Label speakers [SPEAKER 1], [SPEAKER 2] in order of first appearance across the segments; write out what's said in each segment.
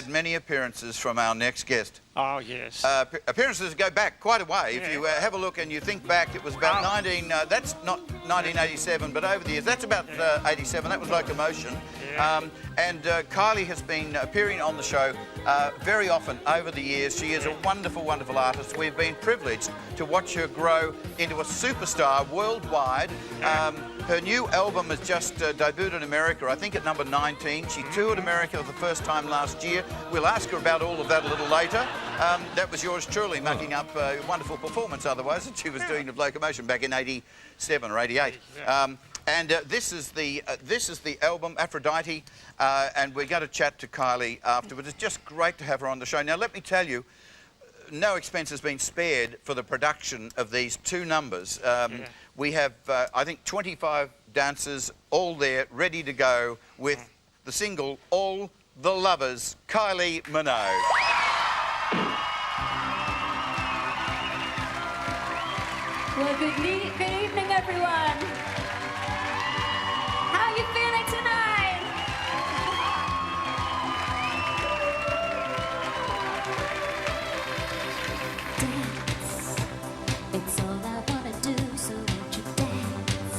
[SPEAKER 1] had many appearances from our next guest.
[SPEAKER 2] Oh, yes.
[SPEAKER 1] Appearances go back quite a way.
[SPEAKER 2] Yeah.
[SPEAKER 1] If you have a look and you think back, it was about that's not 1987, but over the years, that's about 87. That was Locomotion.
[SPEAKER 2] Yeah.
[SPEAKER 1] And Kylie has been appearing on the show very often over the years. She is a wonderful, wonderful artist. We've been privileged to watch her grow into a superstar worldwide. Her new album has just debuted in America, I think at number 19. She toured America for the first time last year. We'll ask her about all of that a little later. That was yours truly, mucking up a wonderful performance otherwise that she was doing of Locomotion back in 87 or 88. And this is the album, Aphrodite, and we're going to chat to Kylie afterwards. It's just great to have her on the show. Now, let me tell you, no expense has been spared for the production of these two numbers. We have, I think, 25 dancers all there, ready to go with the single, All the Lovers, Kylie Minogue.
[SPEAKER 3] Well, good evening, everyone. How are you feeling tonight? Dance. It's all I wanna do, so won't you dance?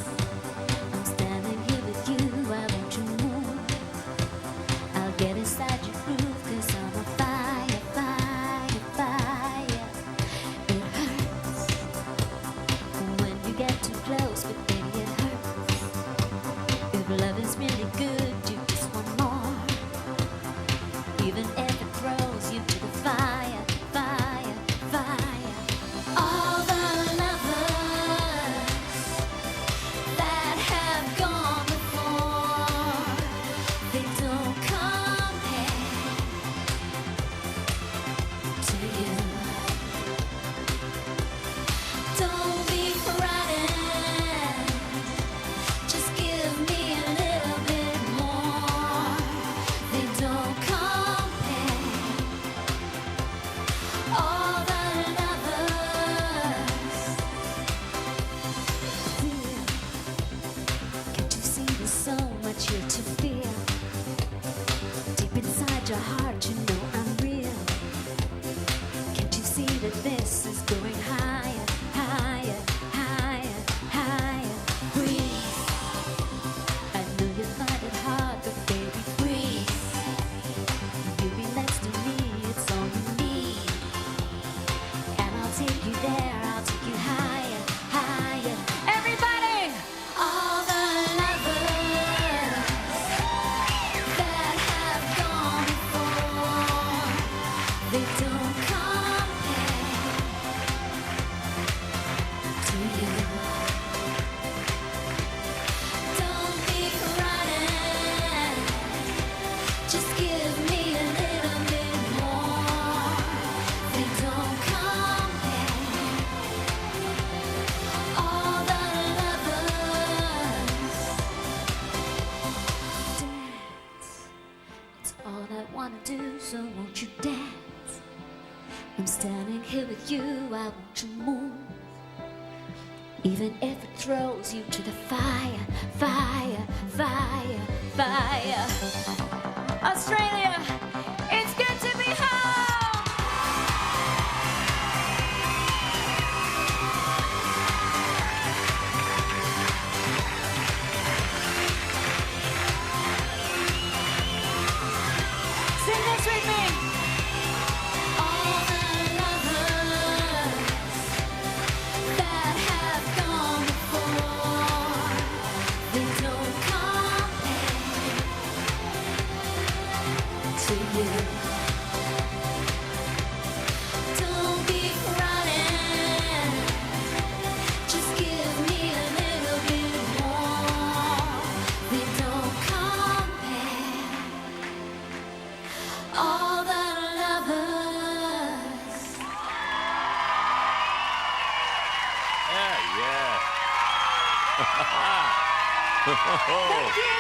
[SPEAKER 3] I'm standing here with you, why won't you move? I'll get inside your groove, 'cause I'm a fire, fire, fire. It hurts when you get too close, but then it hurts. If love is really good, you just want more. Even if it throws you to the fire, fire, fire. All the lovers that have gone before, they don't compare to you. Don't be frightened, just give me a little bit more. They don't compare. All the lovers feel. Can't you see there's so much here to feel? Deep inside your heart, you know I'm real. Can't you see that this is going higher, higher, higher, higher? Breathe. I know you find it hard, but baby, breathe. You be next to me, it's all you need. And I'll take you there, I'll take you higher, higher. Everybody! All the lovers that have gone before, they don't compare to you. Don't be frightened, just give me a little bit more. They don't compare. All the lovers dance. It's all I wanna do, so won't you dance? I'm standing here with you, I want you move. Even if it throws you to the fire, fire, fire, fire. Australia, it's good to be home! Sing this with me! All the lovers that have gone before, they don't compare to you. Don't be frightened, just give me a little bit more. They don't compare. All the lovers. Thank you.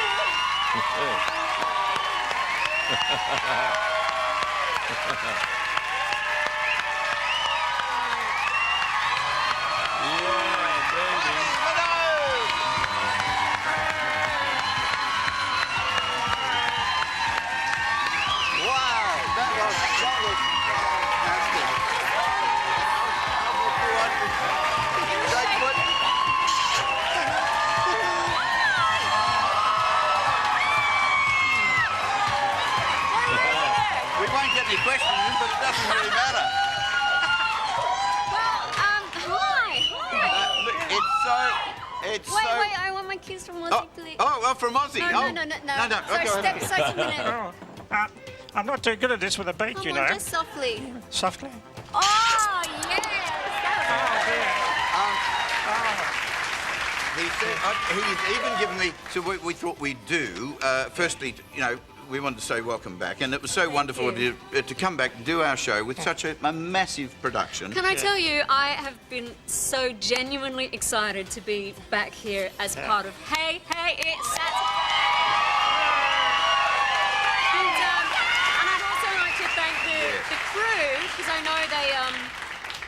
[SPEAKER 1] Wow, It's
[SPEAKER 2] Wait,
[SPEAKER 1] so...
[SPEAKER 2] wait, I want my kiss from Aussie, please.
[SPEAKER 1] Oh, from Aussie.
[SPEAKER 2] No,
[SPEAKER 1] oh.
[SPEAKER 2] no.
[SPEAKER 1] No.
[SPEAKER 2] Sorry,
[SPEAKER 1] Okay,
[SPEAKER 2] step
[SPEAKER 1] okay.
[SPEAKER 2] aside for a minute.
[SPEAKER 4] Oh, I'm not too good at this with a beat,
[SPEAKER 2] Come
[SPEAKER 4] you
[SPEAKER 2] on,
[SPEAKER 4] know.
[SPEAKER 2] just softly.
[SPEAKER 4] Softly.
[SPEAKER 2] Oh, yes!
[SPEAKER 4] Oh, dear.
[SPEAKER 1] He said, he's even given me... So we thought we'd do, firstly, you know, we wanted to say welcome back, and it was so wonderful of you to come back and do our show with such a massive production.
[SPEAKER 2] Can I tell you, I have been so genuinely excited to be back here as part of Hey, It's Saturday! And I'd also like to thank the crew, because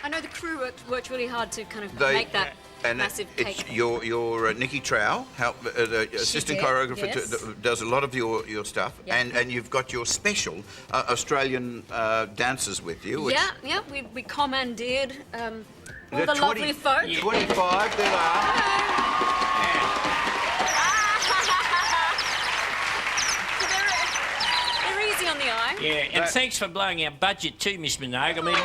[SPEAKER 2] I know the crew worked really hard to kind of make that massive cake.
[SPEAKER 1] It's your Nikki Trow, assistant
[SPEAKER 2] did,
[SPEAKER 1] choreographer,
[SPEAKER 2] yes.
[SPEAKER 1] does a lot of your stuff,
[SPEAKER 2] Yeah.
[SPEAKER 1] and you've got your special Australian dancers with you. Which
[SPEAKER 2] We commandeered all
[SPEAKER 1] the
[SPEAKER 2] the
[SPEAKER 1] 20
[SPEAKER 2] lovely folk.
[SPEAKER 1] 25, there are.
[SPEAKER 2] They're easy on the eye.
[SPEAKER 5] Yeah, and thanks for blowing our budget too, Miss Minogue. I mean,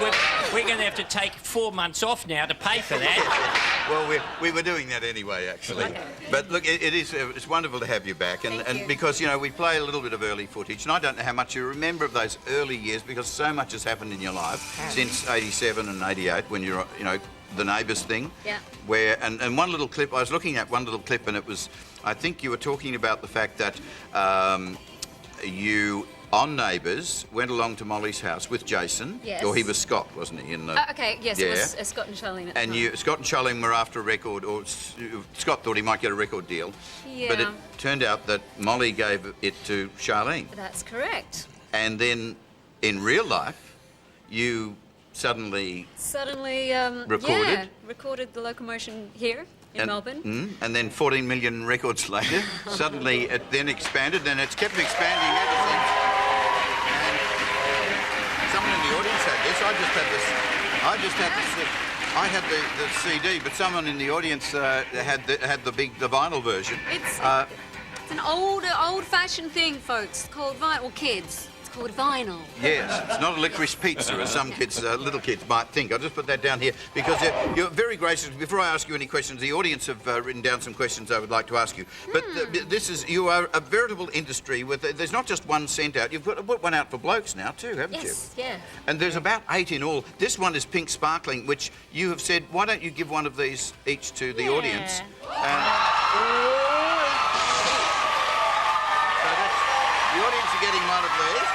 [SPEAKER 5] we're going to have to take 4 months off now to pay for that.
[SPEAKER 1] Well, we were doing that anyway, actually.
[SPEAKER 2] Okay.
[SPEAKER 1] But look, it's wonderful to have you back,
[SPEAKER 2] Thank
[SPEAKER 1] and
[SPEAKER 2] you.
[SPEAKER 1] because, you know, we play a little bit of early footage, and I don't know how much you remember of those early years, because so much has happened in your life since 87 and 88, when you're, you know, the Neighbours thing.
[SPEAKER 2] Yeah.
[SPEAKER 1] Where, and one little clip, I was looking at one little clip, and it was, I think you were talking about the fact that you, on Neighbours, went along to Molly's house with Jason.
[SPEAKER 2] Yes.
[SPEAKER 1] Or he was Scott, wasn't he? In the,
[SPEAKER 2] Okay, yes, it was Scott and Charlene at the
[SPEAKER 1] and
[SPEAKER 2] time.
[SPEAKER 1] Scott and Charlene were after a record, or Scott thought he might get a record deal.
[SPEAKER 2] Yeah.
[SPEAKER 1] But it turned out that Molly gave it to Charlene.
[SPEAKER 2] That's correct.
[SPEAKER 1] And then, in real life, you suddenly...
[SPEAKER 2] recorded the locomotion here in Melbourne.
[SPEAKER 1] And then 14 million records later, suddenly it then expanded, and it's kept expanding ever since. And someone in the audience had this. I had the CD, but someone in the audience had the vinyl version.
[SPEAKER 2] It's an old-fashioned thing, folks, called vinyl. Well, kids. It's called vinyl.
[SPEAKER 1] Yes, it's not a licorice pizza, as some kids, little kids might think. I'll just put that down here, because you're very gracious. Before I ask you any questions, the audience have written down some questions I would like to ask you. But you are a veritable industry with, there's not just one sent out. You've got to put one out for blokes now too, haven't you?
[SPEAKER 2] Yes, yeah.
[SPEAKER 1] And there's about 8 in all. This one is pink sparkling, which you have said, why don't you give one of these each to the audience? So the audience are getting one of these.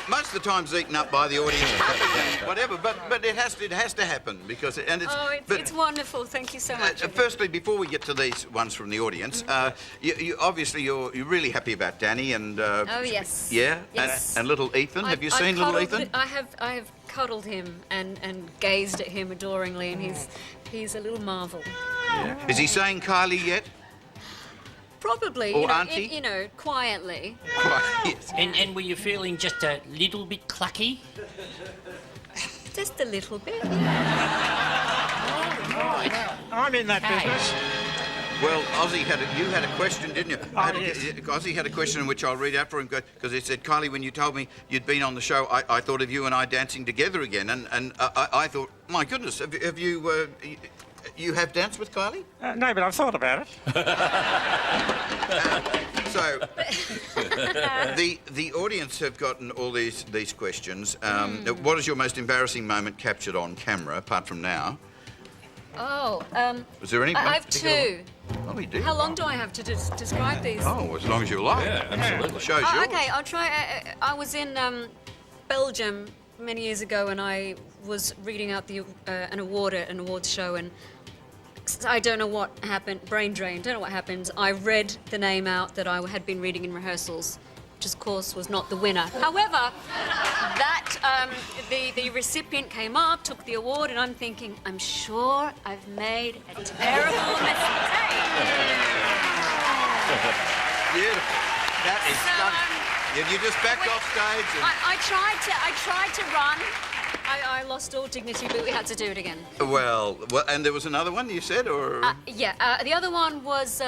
[SPEAKER 1] Most of the time it's eaten up by the audience, whatever. But it has to happen, because
[SPEAKER 2] It's wonderful. Thank you so much.
[SPEAKER 1] Firstly, before we get to these ones from the audience, you obviously you're really happy about Danny and
[SPEAKER 2] Oh yes.
[SPEAKER 1] yeah,
[SPEAKER 2] Yes.
[SPEAKER 1] and little Ethan. Have you seen little Ethan?
[SPEAKER 2] I have cuddled him and gazed at him adoringly, and he's a little marvel.
[SPEAKER 1] Yeah. Is he saying Kylie yet?
[SPEAKER 2] Probably,
[SPEAKER 1] Or auntie?
[SPEAKER 2] you know, quietly.
[SPEAKER 1] Yes.
[SPEAKER 5] And were you feeling just a little bit clucky?
[SPEAKER 2] Just a little bit.
[SPEAKER 4] I'm in that
[SPEAKER 5] Hey.
[SPEAKER 4] business.
[SPEAKER 1] Well, Ozzy you had a question, didn't you?
[SPEAKER 4] Yes.
[SPEAKER 1] Ozzy had a question which I'll read out for him, because he said, Kylie, when you told me you'd been on the show, I thought of you and I dancing together again, and I thought, my goodness, have you have danced with Kylie?
[SPEAKER 4] No, but I've thought about it.
[SPEAKER 1] So, the audience have gotten all these questions. What is your most embarrassing moment captured on camera, apart from now?
[SPEAKER 2] Oh,
[SPEAKER 1] Was there any?
[SPEAKER 2] I have
[SPEAKER 1] particular
[SPEAKER 2] two.
[SPEAKER 1] one? Oh, you do?
[SPEAKER 2] How long do I have to describe these?
[SPEAKER 1] Oh, as long as you like.
[SPEAKER 5] Yeah, absolutely.
[SPEAKER 1] The show's yours.
[SPEAKER 2] Okay, I'll try. I was in Belgium many years ago, and I was reading out an award at an awards show, and I don't know what happened. Brain drain. Don't know what happened. I read the name out that I had been reading in rehearsals, which of course was not the winner. However, the recipient came up, took the award, and I'm thinking, I'm sure I've made a terrible mistake.
[SPEAKER 1] Beautiful. That is
[SPEAKER 2] So,
[SPEAKER 1] stunning. You just backed off stage and...
[SPEAKER 2] I tried to run. I lost all dignity, but we had to do it again.
[SPEAKER 1] Well, and there was another one you said, or...?
[SPEAKER 2] The other one was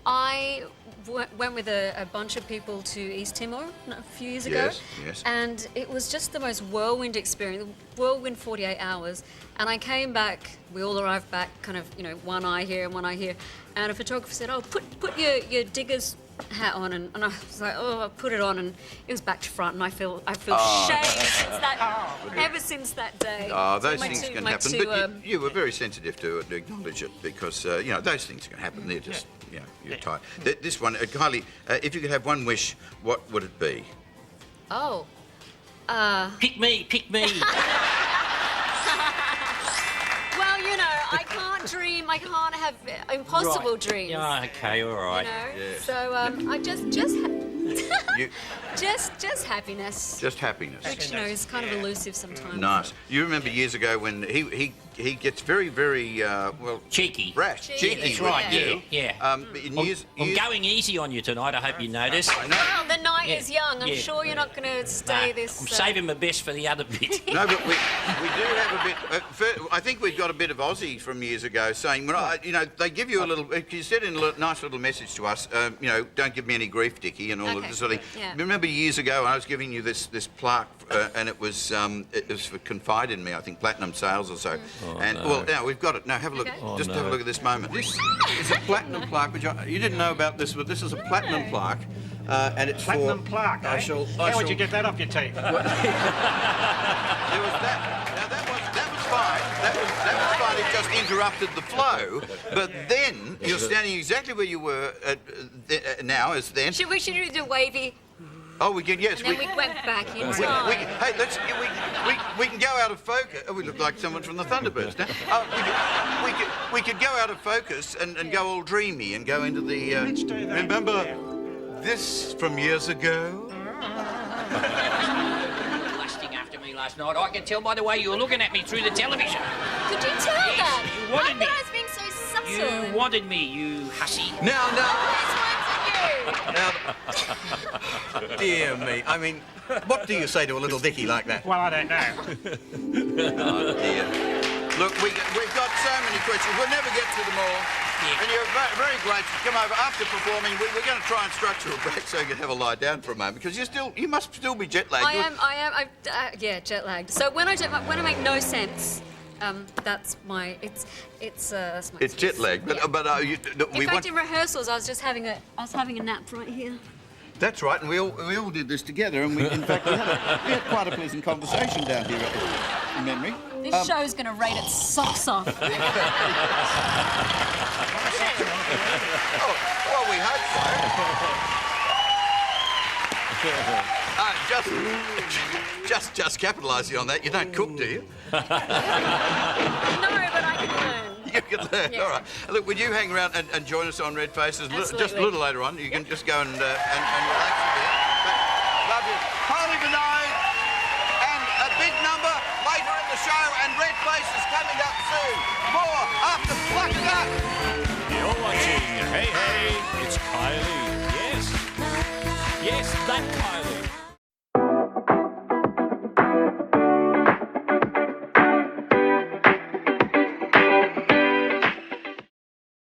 [SPEAKER 2] I went with a bunch of people to East Timor a few years ago.
[SPEAKER 1] Yes.
[SPEAKER 2] And it was just the most whirlwind experience, whirlwind 48 hours. And I came back, we all arrived back, kind of, you know, one eye here and one eye here. And a photographer said, "Oh, put your digger's hat on," and I was like, "Oh, I put it on," and it was back to front, and I feel shame since that, ever since that day.
[SPEAKER 1] Oh, those
[SPEAKER 2] My
[SPEAKER 1] things
[SPEAKER 2] two-
[SPEAKER 1] can
[SPEAKER 2] my
[SPEAKER 1] happen.
[SPEAKER 2] two,
[SPEAKER 1] But you were very sensitive to acknowledge it because, you know, those things can happen. They're just, you know, you're tired. This one, Kylie, if you could have one wish, what would it be?
[SPEAKER 2] Oh.
[SPEAKER 5] Pick me.
[SPEAKER 2] Well, you know, I can't dream. I can't have impossible dreams.
[SPEAKER 5] Yeah, okay, all right.
[SPEAKER 2] You know.
[SPEAKER 1] Yes.
[SPEAKER 2] So I just
[SPEAKER 1] You,
[SPEAKER 2] just happiness.
[SPEAKER 1] just happiness.
[SPEAKER 2] Which, you know, is kind of elusive sometimes.
[SPEAKER 1] Nice. You remember years ago when he gets very, very, well...
[SPEAKER 5] Cheeky.
[SPEAKER 1] Brash.
[SPEAKER 2] Cheeky,
[SPEAKER 5] That's
[SPEAKER 1] with
[SPEAKER 5] right,
[SPEAKER 1] you.
[SPEAKER 5] yeah.
[SPEAKER 1] In
[SPEAKER 5] I'm
[SPEAKER 1] years...
[SPEAKER 5] going easy on you tonight, I hope you notice.
[SPEAKER 1] I know.
[SPEAKER 2] Well, the night
[SPEAKER 5] Yeah,
[SPEAKER 2] is young. I'm
[SPEAKER 5] yeah.
[SPEAKER 2] sure you're not going to stay
[SPEAKER 5] Nah,
[SPEAKER 2] this.
[SPEAKER 5] I'm saving my best for the other bit.
[SPEAKER 1] No, but we do have a bit... I think we've got a bit of Aussie from years ago saying, well, you know, they give you a little... You said in a nice little message to us, you know, don't give me any grief, Dickie, and all of
[SPEAKER 2] Okay,
[SPEAKER 1] this sort of thing.
[SPEAKER 2] yeah.
[SPEAKER 1] Remember years ago I was giving you this plaque and it was for Confide in Me, I think, platinum sales or so. And, well, now we've got it. Now, have a look.
[SPEAKER 2] Okay.
[SPEAKER 1] Just have a look at this moment. This is a platinum plaque, which you didn't know about this, but this is a platinum plaque. And it's
[SPEAKER 4] Platinum
[SPEAKER 1] for...
[SPEAKER 4] plaque,
[SPEAKER 1] I
[SPEAKER 4] eh?
[SPEAKER 1] shall...
[SPEAKER 4] How would you get that off your teeth?
[SPEAKER 1] There was that. Now that was fine. That was fine. It just interrupted the flow. But then you're standing exactly where you were now as then.
[SPEAKER 2] Should we do wavy?
[SPEAKER 1] Oh, we can. Yes,
[SPEAKER 2] And then we went back in time.
[SPEAKER 1] Hey, we can go out of focus. Oh, we look like someone from the Thunderbirds now. We could go out of focus and go all dreamy and go into the.
[SPEAKER 4] Let's do that.
[SPEAKER 1] Remember this from years ago?
[SPEAKER 5] Lusting after me last night. I can tell by the way you were looking at me through the television.
[SPEAKER 2] Could you tell that?
[SPEAKER 5] you wanted
[SPEAKER 2] I
[SPEAKER 5] me.
[SPEAKER 2] thought I was being so subtle.
[SPEAKER 5] You wanted me, you hussy.
[SPEAKER 1] Now.
[SPEAKER 2] This one's you.
[SPEAKER 6] Dear me. I mean, what do you say to a little Dickie like that?
[SPEAKER 4] Well, I don't know.
[SPEAKER 1] Oh dear. Look, we've got so many questions. We'll never get to them all.
[SPEAKER 5] Yeah.
[SPEAKER 1] And you're very glad to come over after performing. We're going to try and structure a break so you can have a lie down for a moment because you must still be jet lagged.
[SPEAKER 2] I am. Yeah, jet lagged. So when I make no sense, that's my. It's that's my.
[SPEAKER 1] It's jet lag, but
[SPEAKER 2] Yeah.
[SPEAKER 1] we
[SPEAKER 2] In fact,
[SPEAKER 1] want.
[SPEAKER 2] in rehearsals, I was having a nap right here.
[SPEAKER 1] That's right, and we all did this together, and in fact we had quite a pleasant conversation down here in memory.
[SPEAKER 2] This show's going to rate its socks off.
[SPEAKER 1] Oh, well, we hope so. Just capitalising on that. You don't cook, do you?
[SPEAKER 2] No, but I can learn.
[SPEAKER 1] You can learn.
[SPEAKER 2] Yeah.
[SPEAKER 1] All right. Look, would you hang around and join us on Red Faces just a
[SPEAKER 2] Absolutely.
[SPEAKER 1] little later on? You can just go and relax a bit. But, love you. Kylie Minogue and a big number later in the show and Red Faces coming up soon. More after Plucked Up.
[SPEAKER 7] You're watching Hey Hey, it's Kylie. Yes, that Kylie.